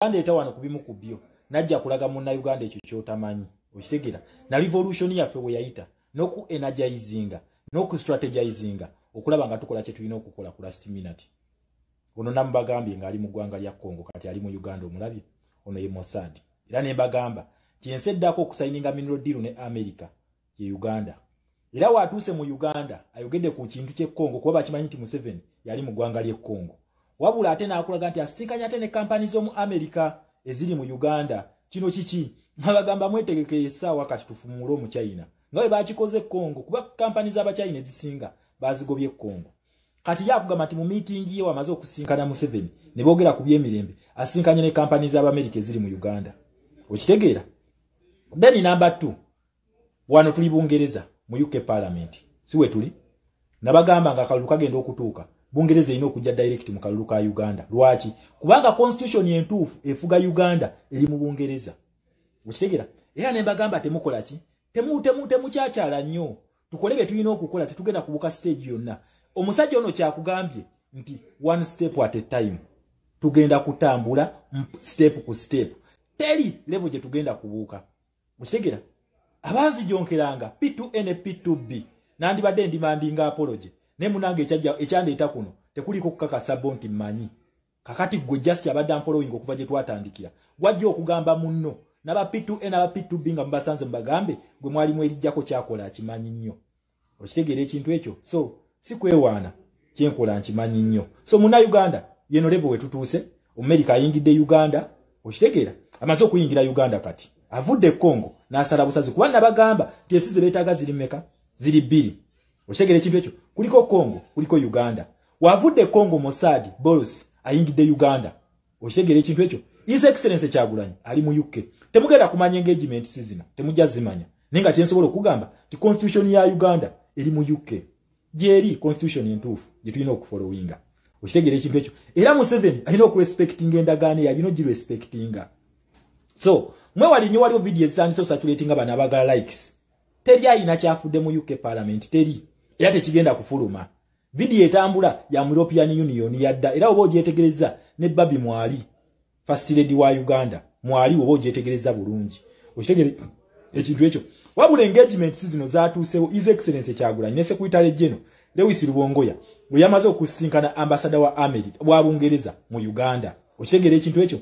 Uganda wano kubimu kubyo najja kulaga munna Uganda ekyo kyotamanyi okitegera na revolution yaffe we yayita noku energizinga noku strategizinga okulaba nga tukola kye tulina okukola ku last minute ono nambagambye nga ali mu ggwanga lya Congo kati ali mu Uganda omulabye ono ye Mossad era ne mbagamba tienseddako okusaininga mineral deal ne America ye Uganda era watuuse mu Uganda ayogedde ku kintu kye Congo kuba bakimanyi nti Museveni yali mu ggwanga lye Congo wabula ate nakulaga nti asinkanya ate ne kampani zo mu America eziri mu Uganda kino kiki abagamba mwetegeke esawa kati tufumule mu China ngawe bakikoze Congo kuba kampani za China ezisinga bazigobye Congo kati yakugamba nti mu meeting ye wamaze okusinkana Museveni ne boogera ku byemirembe asinkanya ne kampani za America eziri mu Uganda okitegeera then number 2 wano tuli Bungereza mu UK Parliament siwe tuli nabagamba nga kalulu kagenda okutuuka Bungereza ino okujja direct mu kalulu ka Uganda lwaki kubanga constitution yentuufu efuga Uganda eri mu Bungereza okitegeera era ne mbagamba temukola ki temu kyachala nnyo tukolebe tulina okukola tetugenda kubuka stage yonna omusajja ono kyakugambye nti one step at a time tugenda kutambula step ku step teri level gye tugenda kubuuka okitegeera abanzi jonkeranga P2N P2B nandibadde ndimandinga apology ne munange ekyandeta kuno tekuliko kukakasa bonti manyi kakati gwe just abadde following okuva gye twatandikira wajja okugamba munno naba P2N naba P2B nga mbasanze mbagambe gwe mwali mwerijjako kyakola akimanyi nnyo okitegeera ekintu ekyo so sikwewaana kyenkola nkimanyi nnyo so muna Uganda yeno level wetutuuse America ayingidde Uganda okitegeera amaze okuyingira Uganda kati avudde Congo n'asala busazi kuba nabagamba tiesize beetaga ziri meka ziri bbiri okitegeera ekintu ekyo kuliko Congo kuliko Uganda wavudde Congo Mossad Boris ayingidde Uganda okitegeera ekintu ekyo His Excellency Kyagulanyi ali mu UK temugenda kumanya engagement sizina temujja zimanya ninga kyensobola okugamba ti constitution ya Uganda eri mu UK jeri constitution entuufu gye tulina okufollowinga okitegeera ekintu ekyo era Museveni alina okurespecting endagaano yalina ogirespectinga so mwewali nnyo waliwo video ezitandise osatulatinga bano abagala likes teri alina kyafudde mu UK Parliament teri era tekigenda kufuluma video etambula ya European Union yadda era oba ogyetegereza ne Babi Mwali First Lady wa Uganda mwali oba ogyetegereza bulungi okitegeera ekintu ekyo wabula engagement zino zatuusewo His Excellency Kyagulanyi ne Secretary General Lewis Rubongoya bwe yamaze okusinkana ambassador wa America wa Bungereza mu Uganda okitegeera ekintu ekyo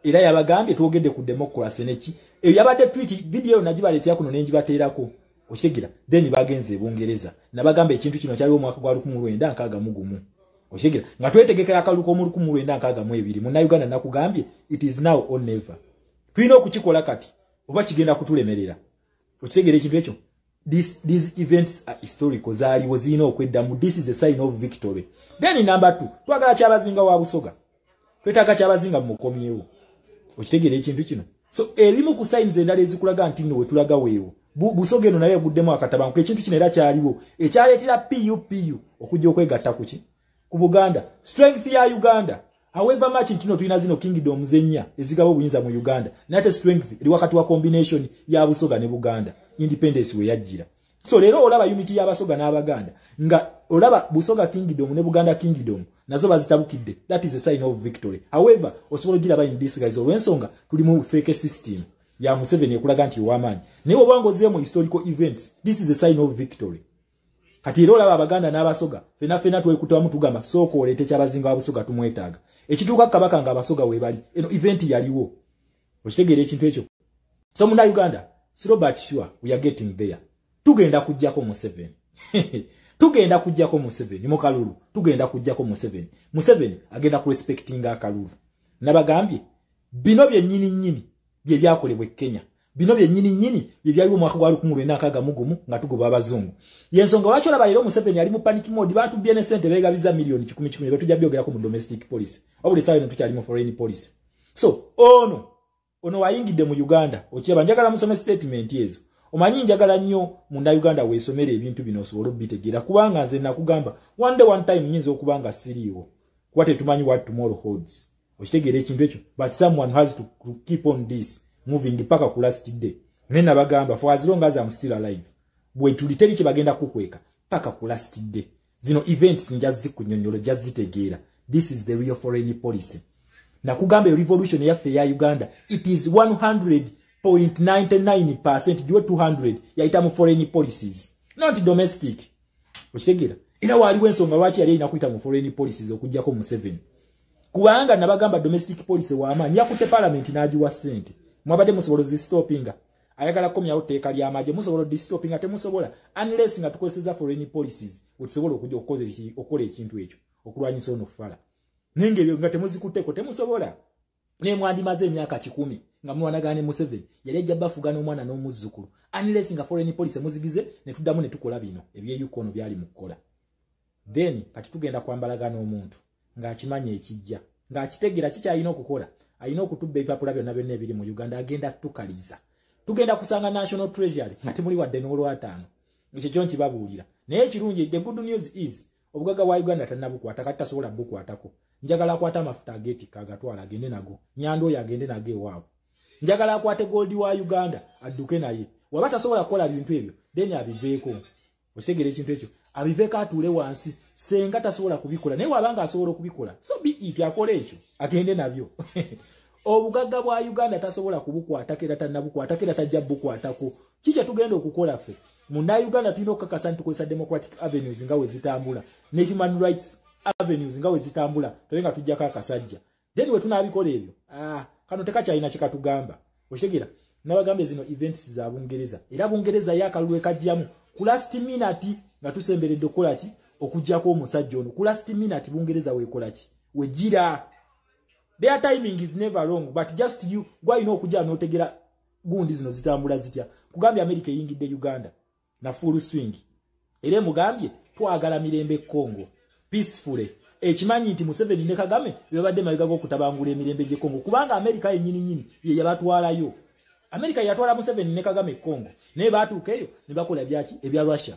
era yabagambye twogedde ku democracy neki eyo yabadde tweet video najibaleetya kuno nenjibateerako okitegeera then bagenze Bungereza nabagamba ekintu kino kyaliwo mwaka gwa 1961 okitegeera nga twetegekera akaluko mu 1962 mu Uganda nakugambye it is now or never tulina okukikola kati oba kigenda kutulemerera okitegeera ekintu ekyo these events are historical zaaliwo zirina okweddamu this is a sign of victory then number 2 twagala kyabazinga wa Busoga twetaaga kyabazinga mukomyewo okitegeera ekintu kino so ebimu ku signs endala ezikulaga nti nno wetulaga weewo Busoga eno naye guddemu akatabanku ekintu kino era kyaliwo ekyaleetera PUPU okujja okwegatta kuki ku Buganda strength ya Uganda however much ntino tulina zino kingdom zenya ezigaba obuyinza mu Uganda nate strength eri wakati wa combination ya Busoga ne Buganda independence we yajjira so lero olaba unity ya Basoga n'Abaganda nga olaba Busoga kingdom ne Buganda kingdom nazo bazitabukidde that is a sign of victory however osobola gira in this guys olwensonga tuli mu fake system ya Museveni ekulaga nti wamanyi naye obwangoze mu historical events this is a sign of victory kati lero olaba Abaganda n'Abasoga fena twekutamu tugamba soko olete kyabazinga Abusoga tumwetaaga ekituuka kabaka nga Abasoga webali eno event yaliwo okitegeera ekintu ekyo so muna Uganda Robert sure we are getting there tugenda kujjako Museveni tugenda kujjako Museveni mu kalulu tugenda kujjako Museveni agenda ku respecting akalulu nabagambye bino bye nyini bye byakolebwe Kenya bino bye nyini bye byaliwo mwaka gwa 1961 nga tugoba abazungu yensonga lwaki olaba lero Museveni ali mu panic mode bantu byene sente begabiza milioni 10 betujja byogerako mu domestic police wabuli sawa tukyali mu foreign police so ono wayingidde mu Uganda okiraba njagala musome statement ezo omanyi njagala nnyo munda Uganda weesomere ebintu bino osobola obitegeera kubanga nze nakugamba one time nyinza okubanga siriiwo kuba tetumanyi what tomorrow holds okitegeera ekintu ekyo but someone has to keep on this moving paka ku last day nena bagamba for as long as I'm still alive bwe tuliteri kye bagenda kukweka paka ku last day zino events njazi kunyonyolo jazitegeera this is the real foreign policy nakugamba revolution yaffe ya Uganda it is 100.99% jiwe 200 yaita mu foreign policies not domestic okitegera era waliwo ensonga lwaki yali inakuita mu foreign policies okujjako mu 7 kubanga nabagamba domestic policy w'amaanyi yakutte parliament n'agiwa ssente mwabadde musobola zistopinga ayagala komyawo teeka ly'amagye musobola distopinga temusobola unless nga tukozesa foreign policies wetusobola okujja okukola ekintu ekyo okulwanyisa ono fala nenge ebyo nga temuzikutteko temusobola ne mwandimaze emyaka 10 nga mwanagane mu 7 yali ajja bafuga n'omwana n'omuzzukulu unless nga foreign policy muzigize ne tuddamu ne tukola bino ebyeyukono byali mu kukola then kati tugenda kwambalagana omuntu ng'akimanya ekijja ng'akitegera kikyalina okukola alina okutubba ebipapula byonna byonna ebiri mu Uganda agenda tukaliza tugenda kusanga national treasury nga temuli wadde n'olwataano ekyo kyo nkibabuulira naye ekirungi the good news is obugaga wa Uganda tannabukwata kati tasobola bukwatako njagala akwata amafuta ageetika agatwala agende nago nyando oyo agende nago ewaabwe njagala akwate gold wa Uganda adduke naye waba tasobola kukola bintu ebyo then abiveeko okitegera ekintu ekyo abiveeko atuule wansi senga tasobola kubikola naye wabanga asobola okubikola so be it akola ekyo agende nabyo obugaga bwa Uganda tasobola kubukwatako era tannabukwatako era tajja bukwatako kikye tugenda okukola ffe munda Uganda tulina okukakasa tukozesa democratic avenues nga we zitambula ne human rights avenues nga we zitambula toyenga tujjako akasajja then we tunabikola ebyo kano tekakyalina kikatugamba okitegera nabagamba zino events za Bungereza era Bungereza yakalulwe kajjamu ku last minute nga tusemberedde okukola ki okujjako omusajja ono ku last minute Bungereza weekola ki wejira their timing is never wrong but just you gwalina okujja n'otegera gundi zino zitambula zitya kugambye America eyingidde Uganda na full swing era mugambye twagala mirembe Congo peacefully ekimanyi nti Museveni ne Kagame bebadde mayiga gokutabangula emirembe gye Congo kubanga America yennyini ye yabatwalayo America yatwala Museveni ne Kagame Congo ne batuukeyo ne bakola byaki ebya Russia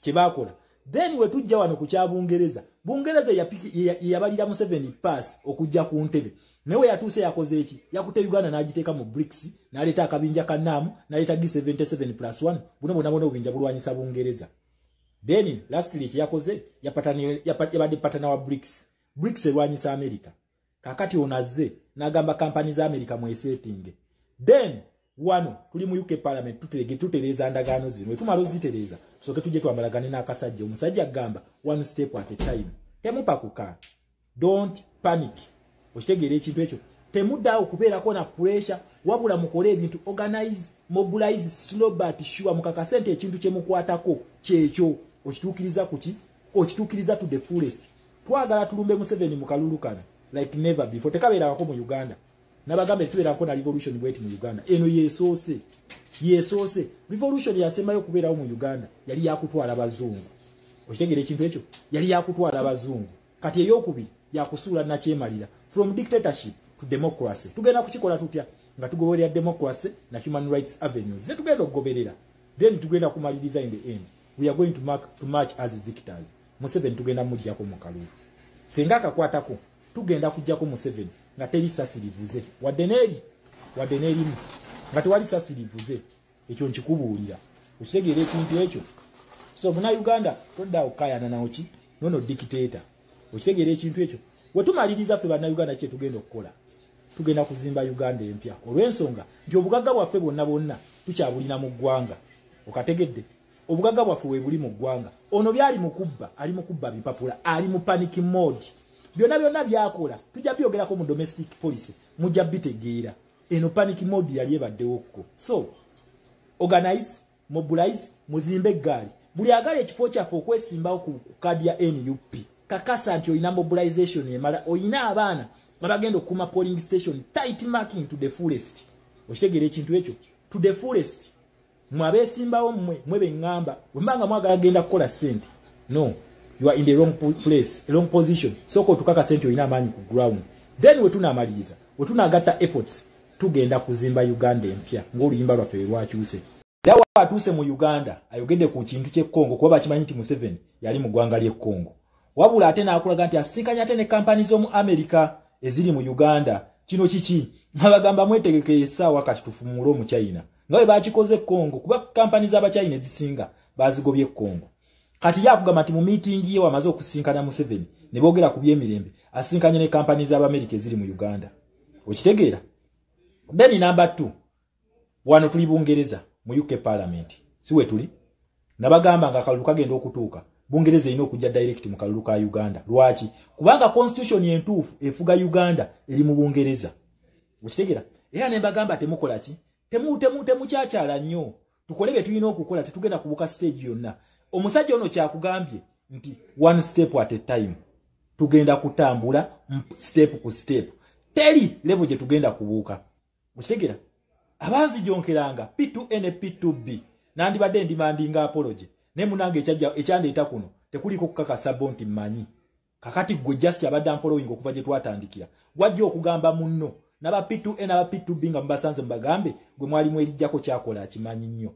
kye bakola then we tujja wano ku kya Bungereza yabalira Museveni pass okujja ku ntebe newe yatuuse yakoze eki yakute Uganda n'agiteeka mu BRICS n'aleeta akabinja kannamu n'aleeta G77+1 buno bona obubinja bulwanyisa Bungereza then lastly yakoze yabadde partner wa BRICS elwanyisa America kakati onaze n'agamba companies za America mwesetting then wano tuli mu UK parliament tutereza ndagaano zino etumala ozitereza soke tujje twambalagane n'akasajja omusajja agamba one step at a time temupa kuka don't panic okitegera ekintu ekyo temuddawo kubeerako na pressure wabula mukole ebintu organize mobilize slow but sure mukakase nti ekintu kyemukwatako kyekyo okituukiriza kuki okituukiriza to the fullest twagala tulumbe Museveni mu kalulu kana like never before tekabeerako mu Uganda nabagambe tubeerako na revolution bweti mu Uganda eno yesoose revolution yasemayo kubeerawo mu Uganda yali yakutwala bazungu okitegera ekintu ekyo yali yakutwala abazungu kati eyokubiri yakusuula nakyemalira from dictatorship to democracy tugenda kukikola tutya nga tugoberera democracy na human rights avenues ze tugenda okugoberera then tugenda kumaliriza in the end we are going to march as victors Museveni tugenda mujjako mu kalulu senga akakwatako tugenda kujjako Museveni nga teri sasirivuze wadde n'erimu nga tewali sasirivuze ekyo nkikubuulira okitegeera ekintu ekyo so muna Uganda todda okayana nawo ki nono dictator okitegeera ekintu ekyo wetumaliriza ffe bannayuganda kye tugenda okukola tugenda kuzimba Uganda empya olw'ensonga nti obugagga bwaffe bonna tukyabulina mu ggwanga okategedde obugagga bwaffe weebuli mu ggwanga ono byali mukubba ali mukubba bipapula ali mu panic mode byonna byakola tujja byogerako mu domestic policy mujja bitegeera eno panic mode yali ebaddewokko so organize mobilize muzimbe eggaali buli agala ekifo kyaffe okwesimbawo ku kadi ya NUP kakasa nti oyina mobilization emala oyina abaana abagenda okukuma polling station tight marking to the fullest okitegeera ekintu ekyo to the fullest mwabeesimbawo mwe beŋŋamba wembanga mwagala genda kukola ssente no you are in the wrong place wrong position soko tukaka ssente oyina amaanyi ku ground then wetunamaliriza wetunagatta efforts tugenda kuzimba Uganda empya ng'oluyimba lwaffe lwakyuse era watuuse mu Uganda ayogedde ku kintu ky'e Congo kuba bakimanyi nti Museveni yali mu ggwanga ly'e Congo wabula ate n'akulaga nti asinkanya ate ne kampani z'omu America eziri mu Uganda kino kiki abagamba mwetegeke essaawa kati tufumule omu China nga bwe bakikoze Congo kuba kampani z'Abachina ezisinga bazigobye Congo kati yakugamba nti mu meeting ye wamaze okusinkana Museveni ne boogera ku by'emirembe asinkanye ne kampani z'Abamerika eziri mu Uganda okitegeera. Then number 2 wano tuli Bungereza mu UK Parliament siwe tuli nabagamba nga akalulu kagenda okutuuka Bungereza ino okujja direct mu kalulu ka Uganda. Lwaki? Kubanga constitution yentuufu efuga Uganda eri mu Bungereza. Okitegeera? Era ne bagamba temukola ki? Temukyachala nnyo. Tukole bye tulina okukola tetugenda kubuka stage yonna. Omusajja ono kyakugambye nti one step at a time. Tugenda kutambula step ku step. Teri level gye tugenda kubuuka. Okitegeera? Abanzi jonkeranga P2N P2B nandibadde ndimandinga apology. Ne munange ekyandeeta kuno tekuliko kukakasa bonti mmanyi. Kakati gwe just abadde following okuva gye twatandikira. Wajja okugamba munno naba P2N aba P2B nga mbasanze mbagambe gwe mwali mwerijjako kyakola akimanyi nnyo.